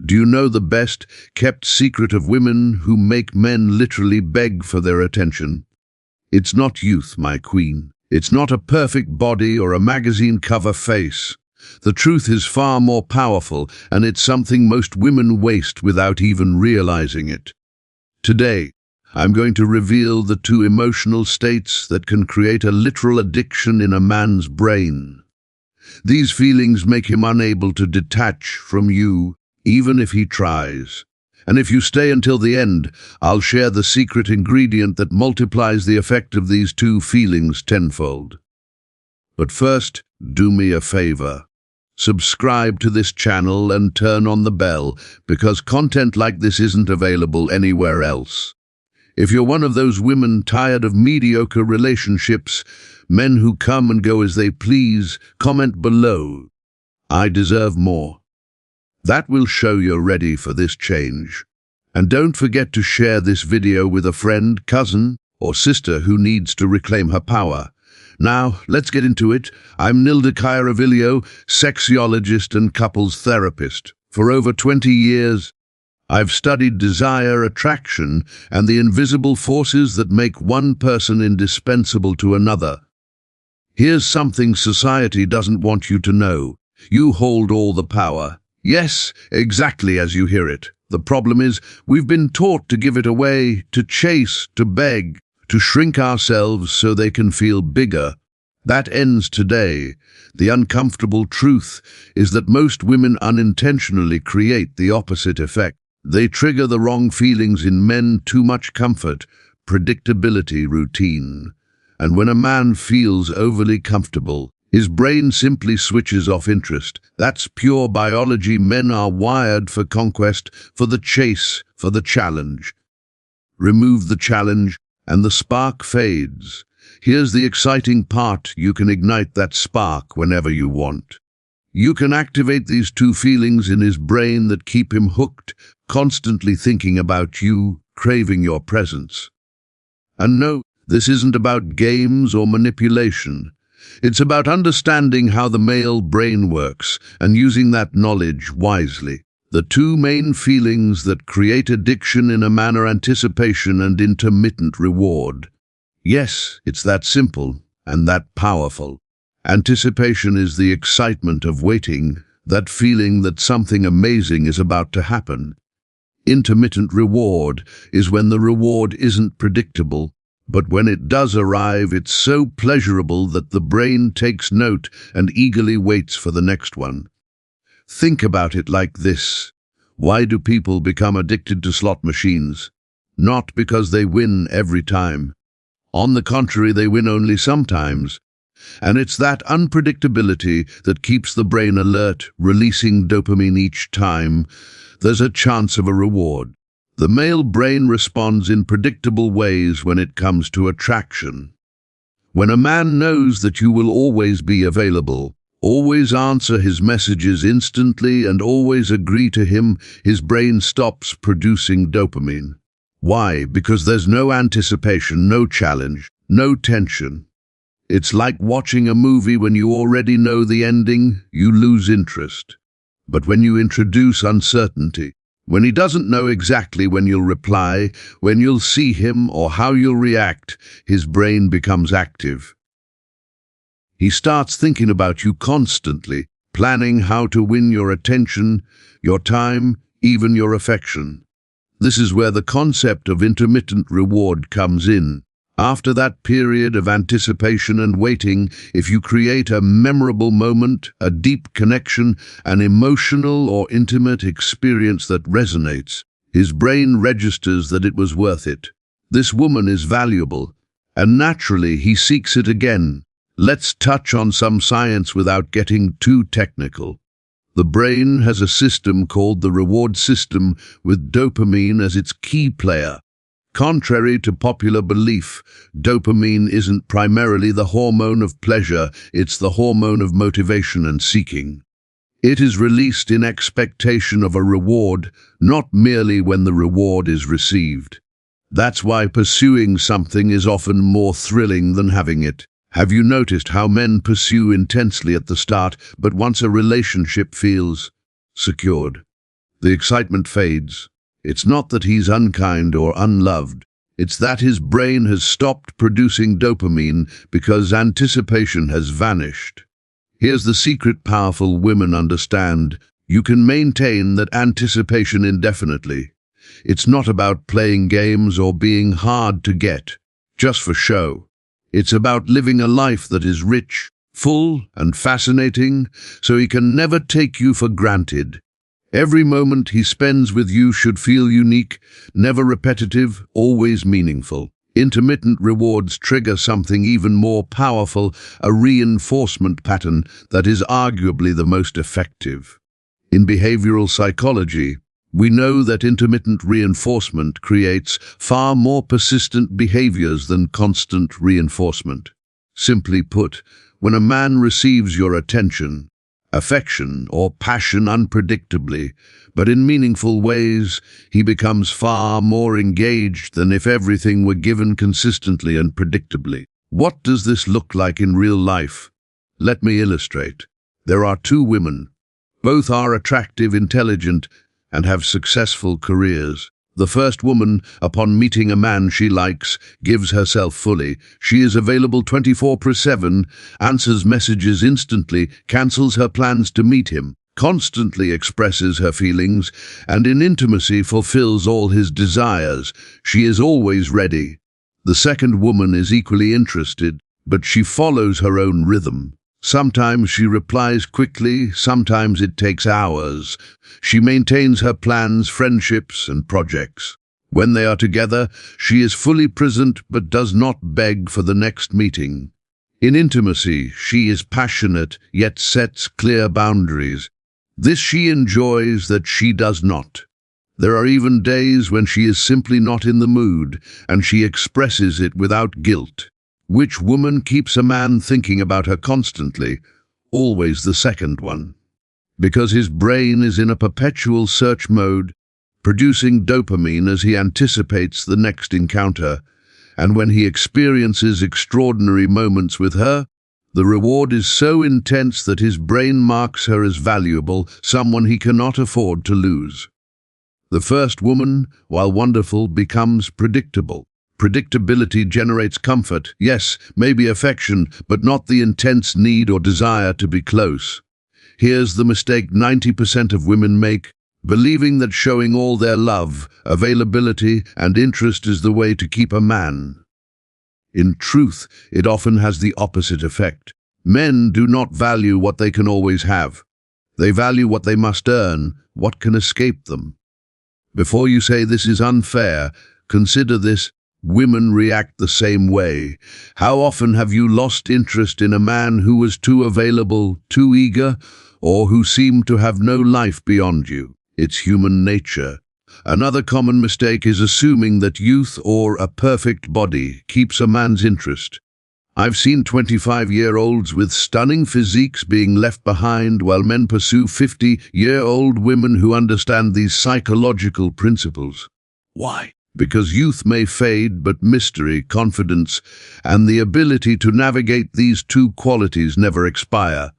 Do you know the best-kept secret of women who make men literally beg for their attention? It's not youth, my queen. It's not a perfect body or a magazine cover face. The truth is far more powerful, and it's something most women waste without even realizing it. Today, I'm going to reveal the two emotional states that can create a literal addiction in a man's brain. These feelings make him unable to detach from you, even if he tries. And if you stay until the end, I'll share the secret ingredient that multiplies the effect of these two feelings tenfold. But first, do me a favor. Subscribe to this channel and turn on the bell, because content like this isn't available anywhere else. If you're one of those women tired of mediocre relationships, men who come and go as they please, comment below. I deserve more. That will show you're ready for this change. And don't forget to share this video with a friend, cousin, or sister who needs to reclaim her power. Now, let's get into it. I'm Nilda Kairavillio, sexologist and couples therapist. For over 20 years, I've studied desire, attraction, and the invisible forces that make one person indispensable to another. Here's something society doesn't want you to know. You hold all the power. Yes, exactly as you hear it. The problem is, we've been taught to give it away, to chase, to beg, to shrink ourselves so they can feel bigger. That ends today. The uncomfortable truth is that most women unintentionally create the opposite effect. They trigger the wrong feelings in men: too much comfort, predictability, routine. And when a man feels overly comfortable, his brain simply switches off interest. That's pure biology. Men are wired for conquest, for the chase, for the challenge. Remove the challenge, and the spark fades. Here's the exciting part: you can ignite that spark whenever you want. You can activate these two feelings in his brain that keep him hooked, constantly thinking about you, craving your presence. And no, this isn't about games or manipulation. It's about understanding how the male brain works and using that knowledge wisely. The two main feelings that create addiction in a man are anticipation and intermittent reward. Yes, it's that simple and that powerful. Anticipation is the excitement of waiting, that feeling that something amazing is about to happen. Intermittent reward is when the reward isn't predictable, but when it does arrive, it's so pleasurable that the brain takes note and eagerly waits for the next one. Think about it like this. Why do people become addicted to slot machines? Not because they win every time. On the contrary, they win only sometimes. And it's that unpredictability that keeps the brain alert, releasing dopamine each time there's a chance of a reward. The male brain responds in predictable ways when it comes to attraction. When a man knows that you will always be available, always answer his messages instantly, and always agree to him, his brain stops producing dopamine. Why? Because there's no anticipation, no challenge, no tension. It's like watching a movie. When you already know the ending, you lose interest. But when you introduce uncertainty, when he doesn't know exactly when you'll reply, when you'll see him, or how you'll react, his brain becomes active. He starts thinking about you constantly, planning how to win your attention, your time, even your affection. This is where the concept of intermittent reward comes in. After that period of anticipation and waiting, if you create a memorable moment, a deep connection, an emotional or intimate experience that resonates, his brain registers that it was worth it. This woman is valuable, and naturally he seeks it again. Let's touch on some science without getting too technical. The brain has a system called the reward system, with dopamine as its key player. Contrary to popular belief, dopamine isn't primarily the hormone of pleasure, it's the hormone of motivation and seeking. It is released in expectation of a reward, not merely when the reward is received. That's why pursuing something is often more thrilling than having it. Have you noticed how men pursue intensely at the start, but once a relationship feels secured, The excitement fades. It's not that he's unkind or unloved. It's that his brain has stopped producing dopamine because anticipation has vanished. Here's the secret powerful women understand. You can maintain that anticipation indefinitely. It's not about playing games or being hard to get, just for show. It's about living a life that is rich, full, and fascinating, so he can never take you for granted. Every moment he spends with you should feel unique, never repetitive, always meaningful. Intermittent rewards trigger something even more powerful, a reinforcement pattern that is arguably the most effective. In behavioral psychology, we know that intermittent reinforcement creates far more persistent behaviors than constant reinforcement. Simply put, when a man receives your attention, affection, or passion unpredictably, but in meaningful ways, he becomes far more engaged than if everything were given consistently and predictably. What does this look like in real life? Let me illustrate. There are two women. Both are attractive, intelligent, and have successful careers. The first woman, upon meeting a man she likes, gives herself fully. She is available 24/7, answers messages instantly, cancels her plans to meet him, constantly expresses her feelings, and in intimacy fulfills all his desires. She is always ready. The second woman is equally interested, but she follows her own rhythm. Sometimes she replies quickly, sometimes it takes hours. She maintains her plans, friendships, and projects. When they are together, she is fully present but does not beg for the next meeting. In intimacy, she is passionate, yet sets clear boundaries. This she enjoys, that she does not. There are even days when she is simply not in the mood, and she expresses it without guilt. Which woman keeps a man thinking about her constantly? Always the second one. Because his brain is in a perpetual search mode, producing dopamine as he anticipates the next encounter. And when he experiences extraordinary moments with her, the reward is so intense that his brain marks her as valuable, someone he cannot afford to lose. The first woman, while wonderful, becomes predictable. Predictability generates comfort, yes, maybe affection, but not the intense need or desire to be close. Here's the mistake 90% of women make, believing that showing all their love, availability, and interest is the way to keep a man. In truth, it often has the opposite effect. Men do not value what they can always have. They value what they must earn, what can escape them. Before you say this is unfair, consider this. Women react the same way. How often have you lost interest in a man who was too available, too eager, or who seemed to have no life beyond you? It's human nature. Another common mistake is assuming that youth or a perfect body keeps a man's interest. I've seen 25-year-olds with stunning physiques being left behind while men pursue 50-year-old women who understand these psychological principles. Why? Because youth may fade, but mystery, confidence, and the ability to navigate these two qualities never expire.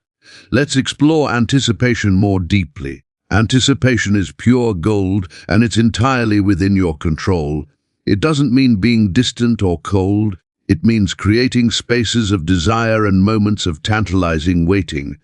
Let's explore anticipation more deeply. Anticipation is pure gold, and it's entirely within your control. It doesn't mean being distant or cold. It means creating spaces of desire and moments of tantalizing waiting.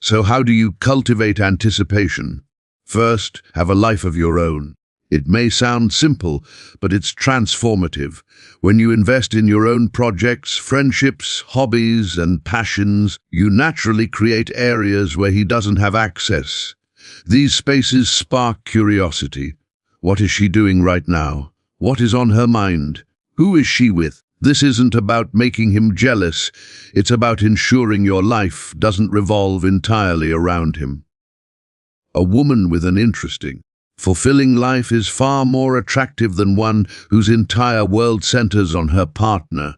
So how do you cultivate anticipation? First, have a life of your own. It may sound simple, but it's transformative. When you invest in your own projects, friendships, hobbies, and passions, you naturally create areas where he doesn't have access. These spaces spark curiosity. What is she doing right now? What is on her mind? Who is she with? This isn't about making him jealous. It's about ensuring your life doesn't revolve entirely around him. A woman with an interesting, fulfilling life is far more attractive than one whose entire world centers on her partner.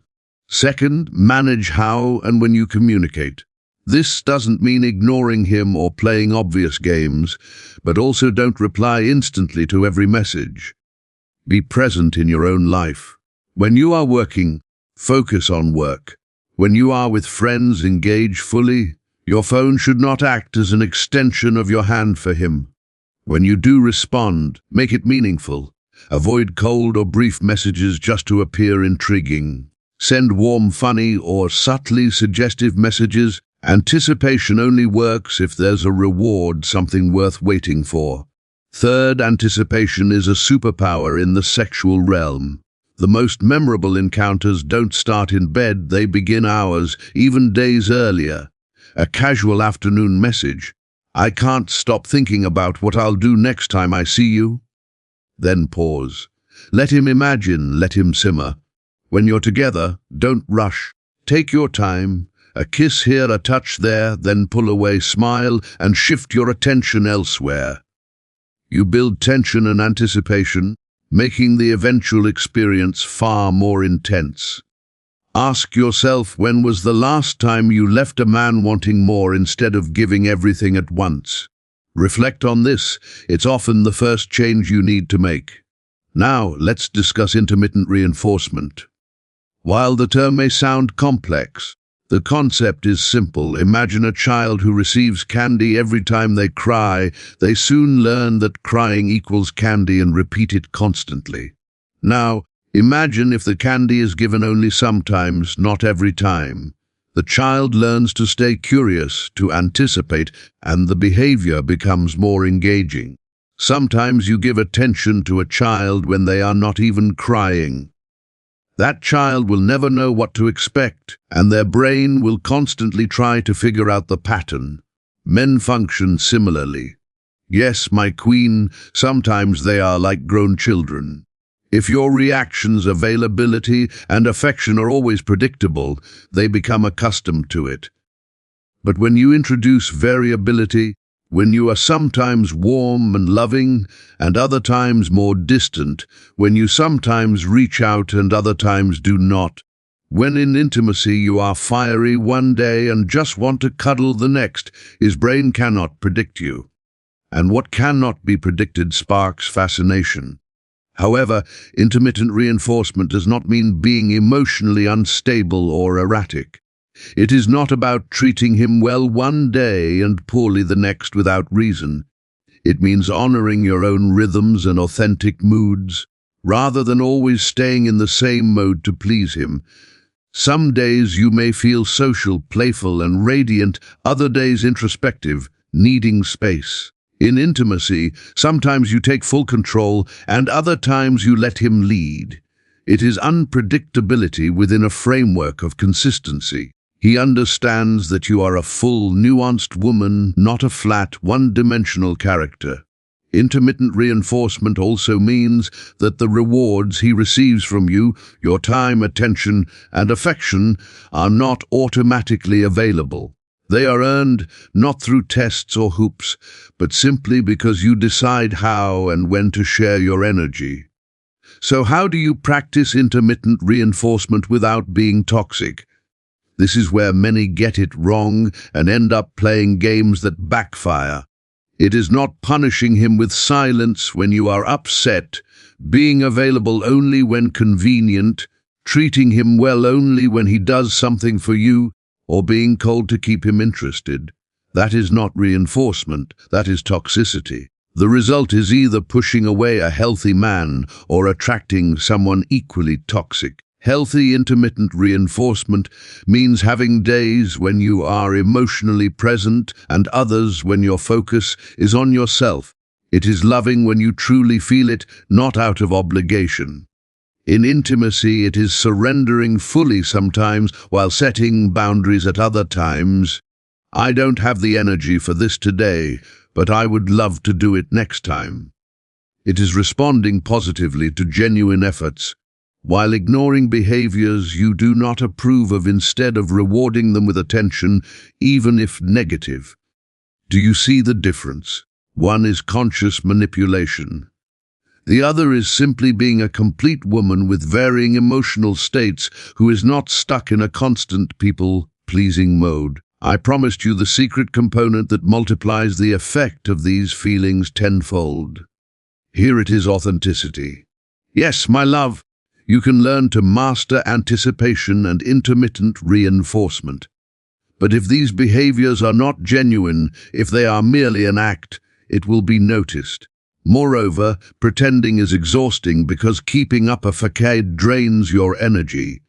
Second, manage how and when you communicate. This doesn't mean ignoring him or playing obvious games, but also don't reply instantly to every message. Be present in your own life. When you are working, focus on work. When you are with friends, engage fully. Your phone should not act as an extension of your hand for him. When you do respond, make it meaningful. Avoid cold or brief messages just to appear intriguing. Send warm, funny, or subtly suggestive messages. Anticipation only works if there's a reward, something worth waiting for. Third, anticipation is a superpower in the sexual realm. The most memorable encounters don't start in bed, they begin hours, even days earlier. A casual afternoon message. I can't stop thinking about what I'll do next time I see you. Then pause. Let him imagine, let him simmer. When you're together, don't rush. Take your time. A kiss here, a touch there, then pull away, smile, and shift your attention elsewhere. You build tension and anticipation, making the eventual experience far more intense. Ask yourself, when was the last time you left a man wanting more instead of giving everything at once? Reflect on this. It's often the first change you need to make. Now, let's discuss intermittent reinforcement. While the term may sound complex, the concept is simple. Imagine a child who receives candy every time they cry. They soon learn that crying equals candy and repeat it constantly. Now, imagine if the candy is given only sometimes, not every time. The child learns to stay curious, to anticipate, and the behavior becomes more engaging. Sometimes you give attention to a child when they are not even crying. That child will never know what to expect, and their brain will constantly try to figure out the pattern. Men function similarly. Yes, my queen, sometimes they are like grown children. If your reactions, availability, and affection are always predictable, they become accustomed to it. But when you introduce variability, when you are sometimes warm and loving, and other times more distant, when you sometimes reach out and other times do not, when in intimacy you are fiery one day and just want to cuddle the next, his brain cannot predict you. And what cannot be predicted sparks fascination. However, intermittent reinforcement does not mean being emotionally unstable or erratic. It is not about treating him well one day and poorly the next without reason. It means honoring your own rhythms and authentic moods, rather than always staying in the same mode to please him. Some days you may feel social, playful, and radiant, other days introspective, needing space. In intimacy, sometimes you take full control, and other times you let him lead. It is unpredictability within a framework of consistency. He understands that you are a full, nuanced woman, not a flat, one-dimensional character. Intermittent reinforcement also means that the rewards he receives from you, your time, attention, and affection, are not automatically available. They are earned not through tests or hoops, but simply because you decide how and when to share your energy. So how do you practice intermittent reinforcement without being toxic? This is where many get it wrong and end up playing games that backfire. It is not punishing him with silence when you are upset, being available only when convenient, treating him well only when he does something for you, or being cold to keep him interested. That is not reinforcement, that is toxicity. The result is either pushing away a healthy man or attracting someone equally toxic. Healthy intermittent reinforcement means having days when you are emotionally present and others when your focus is on yourself. It is loving when you truly feel it, not out of obligation. In intimacy, it is surrendering fully sometimes while setting boundaries at other times. I don't have the energy for this today, but I would love to do it next time. It is responding positively to genuine efforts, while ignoring behaviors you do not approve of instead of rewarding them with attention, even if negative. Do you see the difference? One is conscious manipulation. The other is simply being a complete woman with varying emotional states who is not stuck in a constant people-pleasing mode. I promised you the secret component that multiplies the effect of these feelings tenfold. Here it is: authenticity. Yes, my love, you can learn to master anticipation and intermittent reinforcement. But if these behaviors are not genuine, if they are merely an act, it will be noticed. Moreover, pretending is exhausting because keeping up a facade drains your energy.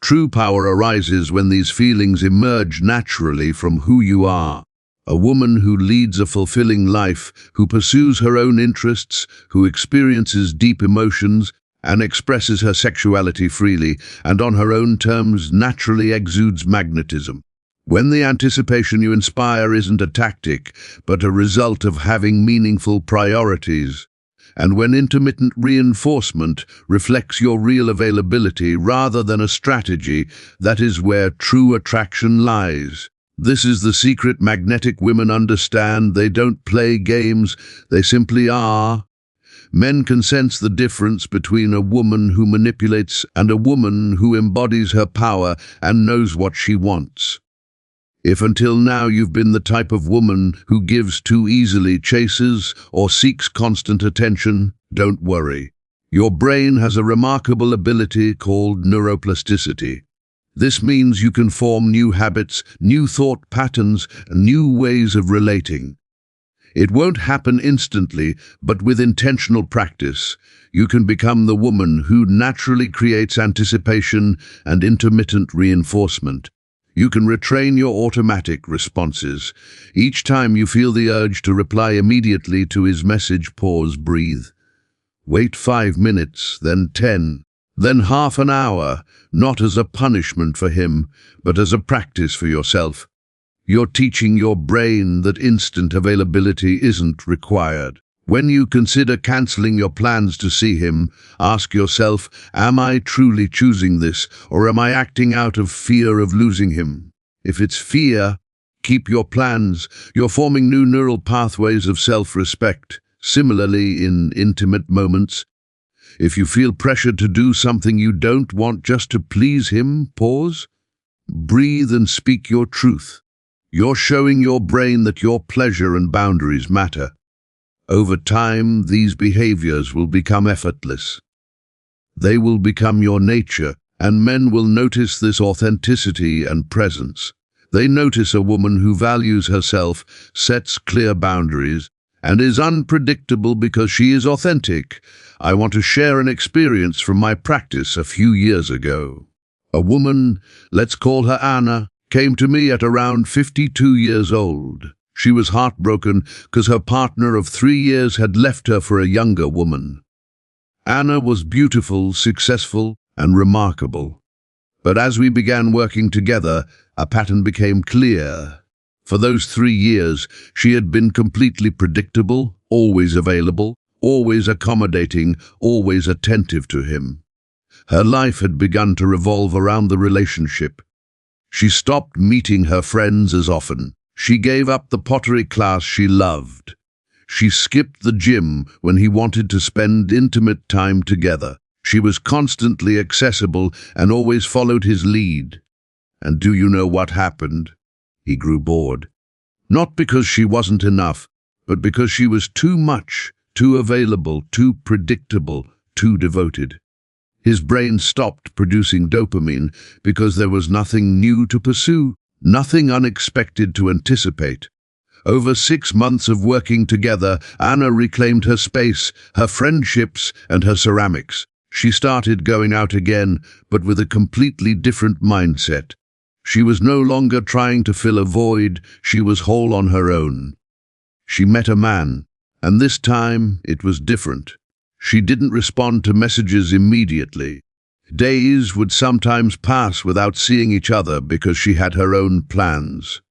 True power arises when these feelings emerge naturally from who you are. A woman who leads a fulfilling life, who pursues her own interests, who experiences deep emotions, and expresses her sexuality freely and on her own terms naturally exudes magnetism. When the anticipation you inspire isn't a tactic, but a result of having meaningful priorities, and when intermittent reinforcement reflects your real availability rather than a strategy, that is where true attraction lies. This is the secret magnetic women understand. They don't play games, they simply are. Men can sense the difference between a woman who manipulates and a woman who embodies her power and knows what she wants. If until now you've been the type of woman who gives too easily, chases, or seeks constant attention, don't worry. Your brain has a remarkable ability called neuroplasticity. This means you can form new habits, new thought patterns, and new ways of relating. It won't happen instantly, but with intentional practice, you can become the woman who naturally creates anticipation and intermittent reinforcement. You can retrain your automatic responses. Each time you feel the urge to reply immediately to his message, pause, breathe. Wait 5 minutes, then 10, then half an hour, not as a punishment for him, but as a practice for yourself. You're teaching your brain that instant availability isn't required. When you consider cancelling your plans to see him, ask yourself, am I truly choosing this, or am I acting out of fear of losing him? If it's fear, keep your plans. You're forming new neural pathways of self-respect. Similarly, in intimate moments, if you feel pressured to do something you don't want just to please him, pause, breathe and speak your truth. You're showing your brain that your pleasure and boundaries matter. Over time, these behaviors will become effortless. They will become your nature, and men will notice this authenticity and presence. They notice a woman who values herself, sets clear boundaries, and is unpredictable because she is authentic. I want to share an experience from my practice a few years ago. A woman, let's call her Anna, came to me at around 52 years old. She was heartbroken because her partner of 3 years had left her for a younger woman. Anna was beautiful, successful, and remarkable. But as we began working together, a pattern became clear. For those 3 years, she had been completely predictable, always available, always accommodating, always attentive to him. Her life had begun to revolve around the relationship. She stopped meeting her friends as often. She gave up the pottery class she loved. She skipped the gym when he wanted to spend intimate time together. She was constantly accessible and always followed his lead. And do you know what happened? He grew bored. Not because she wasn't enough, but because she was too much, too available, too predictable, too devoted. His brain stopped producing dopamine because there was nothing new to pursue. Nothing unexpected to anticipate. Over 6 months of working together, Anna reclaimed her space, her friendships, and her ceramics. She started going out again, but with a completely different mindset. She was no longer trying to fill a void, she was whole on her own. She met a man, and this time it was different. She didn't respond to messages immediately. Days would sometimes pass without seeing each other because she had her own plans.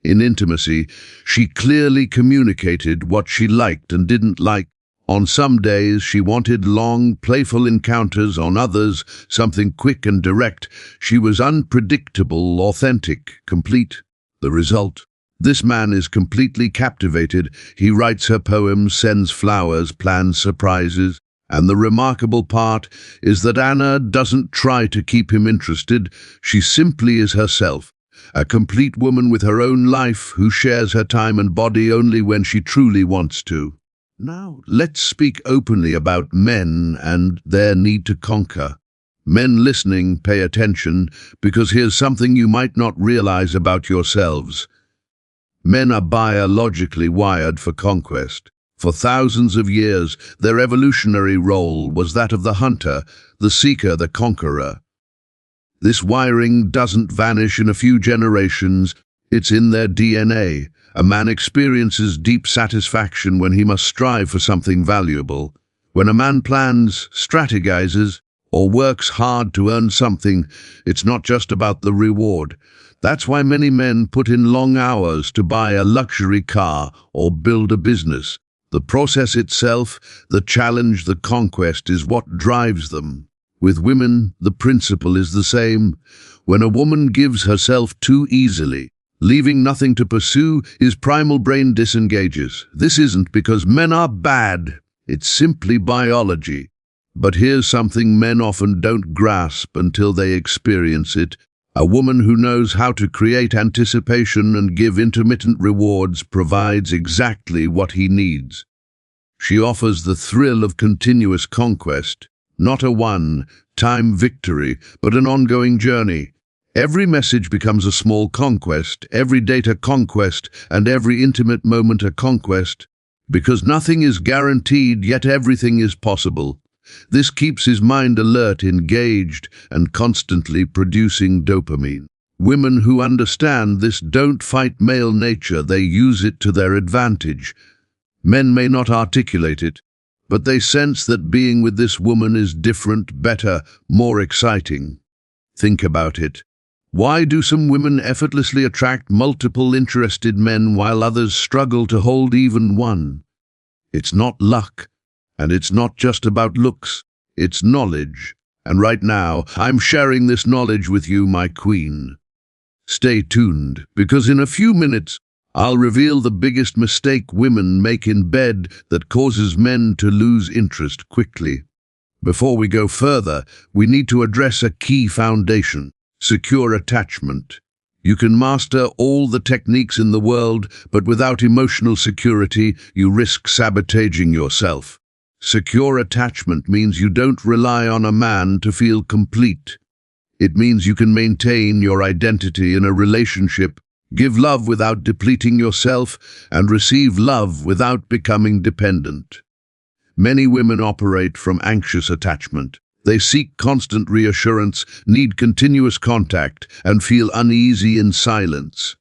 In intimacy, she clearly communicated what she liked and didn't like. On some days, she wanted long, playful encounters. On others, something quick and direct. She was unpredictable, authentic, complete. The result? This man is completely captivated. He writes her poems, sends flowers, plans surprises. And the remarkable part is that Anna doesn't try to keep him interested. She simply is herself, a complete woman with her own life who shares her time and body only when she truly wants to. Now, let's speak openly about men and their need to conquer. Men listening, pay attention, because here's something you might not realize about yourselves. Men are biologically wired for conquest. For thousands of years, their evolutionary role was that of the hunter, the seeker, the conqueror. This wiring doesn't vanish in a few generations, it's in their DNA. A man experiences deep satisfaction when he must strive for something valuable. When a man plans, strategizes, or works hard to earn something, it's not just about the reward. That's why many men put in long hours to buy a luxury car or build a business. The process itself, the challenge, the conquest is what drives them. With women, the principle is the same. When a woman gives herself too easily, leaving nothing to pursue, his primal brain disengages. This isn't because men are bad, it's simply biology. But here's something men often don't grasp until they experience it. A woman who knows how to create anticipation and give intermittent rewards provides exactly what he needs. She offers the thrill of continuous conquest, not a one-time victory, but an ongoing journey. Every message becomes a small conquest, every date a conquest, and every intimate moment a conquest. Because nothing is guaranteed, yet everything is possible. This keeps his mind alert, engaged, and constantly producing dopamine. Women who understand this don't fight male nature, they use it to their advantage. Men may not articulate it, but they sense that being with this woman is different, better, more exciting. Think about it. Why do some women effortlessly attract multiple interested men while others struggle to hold even one? It's not luck. And it's not just about looks, it's knowledge. And right now, I'm sharing this knowledge with you, my queen. Stay tuned, because in a few minutes, I'll reveal the biggest mistake women make in bed that causes men to lose interest quickly. Before we go further, we need to address a key foundation: secure attachment. You can master all the techniques in the world, but without emotional security, you risk sabotaging yourself. Secure attachment means you don't rely on a man to feel complete. It means you can maintain your identity in a relationship, give love without depleting yourself, and receive love without becoming dependent. Many women operate from anxious attachment. They seek constant reassurance, need continuous contact, and feel uneasy in silence.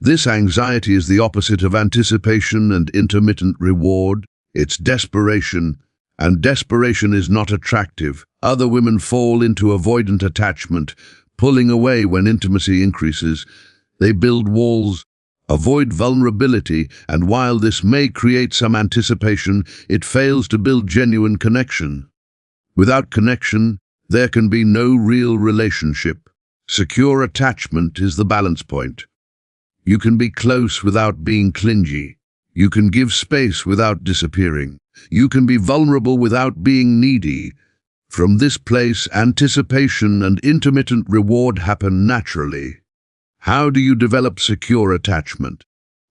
This anxiety is the opposite of anticipation and intermittent reward. It's desperation, and desperation is not attractive. Other women fall into avoidant attachment, pulling away when intimacy increases. They build walls, avoid vulnerability, and while this may create some anticipation, it fails to build genuine connection. Without connection, there can be no real relationship. Secure attachment is the balance point. You can be close without being clingy. You can give space without disappearing. You can be vulnerable without being needy. From this place, anticipation and intermittent reward happen naturally. How do you develop secure attachment?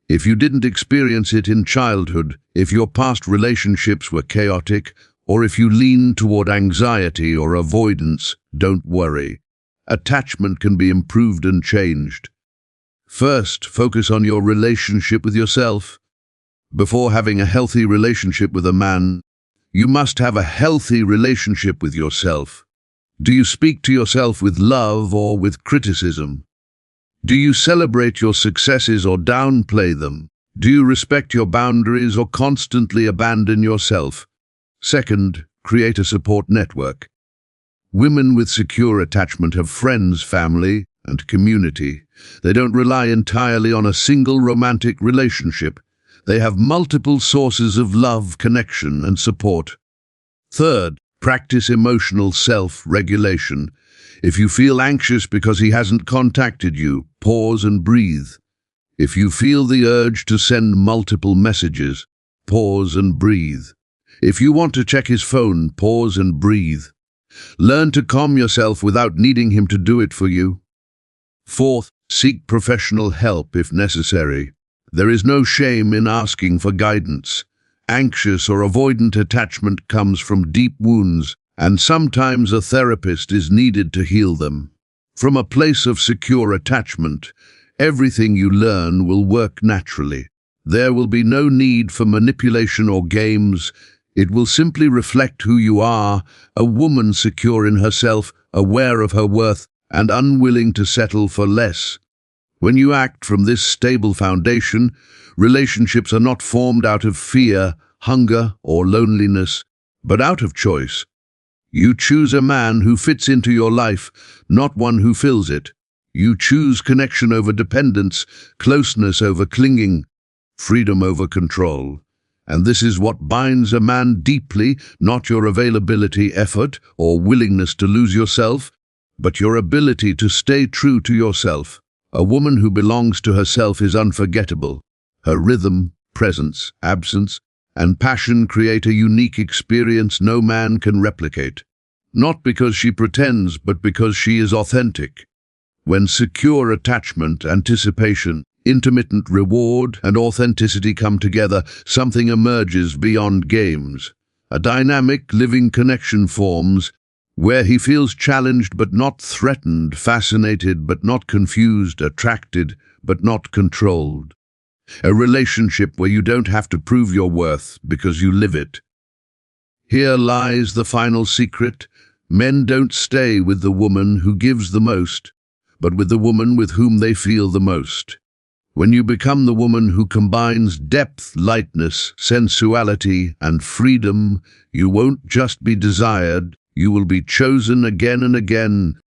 If you didn't experience it in childhood, if your past relationships were chaotic, or if you lean toward anxiety or avoidance, don't worry. Attachment can be improved and changed. First, focus on your relationship with yourself. Before having a healthy relationship with a man, you must have a healthy relationship with yourself. Do you speak to yourself with love or with criticism? Do you celebrate your successes or downplay them? Do you respect your boundaries or constantly abandon yourself? Second, create a support network. Women with secure attachment have friends, family, and community. They don't rely entirely on a single romantic relationship. They have multiple sources of love, connection, and support. Third, practice emotional self-regulation. If you feel anxious because he hasn't contacted you, pause and breathe. If you feel the urge to send multiple messages, pause and breathe. If you want to check his phone, pause and breathe. Learn to calm yourself without needing him to do it for you. Fourth, seek professional help if necessary. There is no shame in asking for guidance. Anxious or avoidant attachment comes from deep wounds, and sometimes a therapist is needed to heal them. From a place of secure attachment, Everything you learn will work naturally. There will be no need for manipulation or games. It will simply reflect who you are, a woman secure in herself, aware of her worth, and unwilling to settle for less. When you act from this stable foundation, relationships are not formed out of fear, hunger, or loneliness, but out of choice. You choose a man who fits into your life, not one who fills it. You choose connection over dependence, closeness over clinging, freedom over control. And this is what binds a man deeply, not your availability, effort, or willingness to lose yourself, but your ability to stay true to yourself. A woman who belongs to herself is unforgettable. Her rhythm, presence, absence, and passion create a unique experience no man can replicate. Not because she pretends, but because she is authentic. When secure attachment, anticipation, intermittent reward, and authenticity come together, something emerges beyond games. A dynamic, living connection forms, where he feels challenged but not threatened, fascinated but not confused, attracted but not controlled. A relationship where you don't have to prove your worth because you live it. Here lies the final secret. Men don't stay with the woman who gives the most, but with the woman with whom they feel the most. When you become the woman who combines depth, lightness, sensuality, and freedom, you won't just be desired, you will be chosen again and again.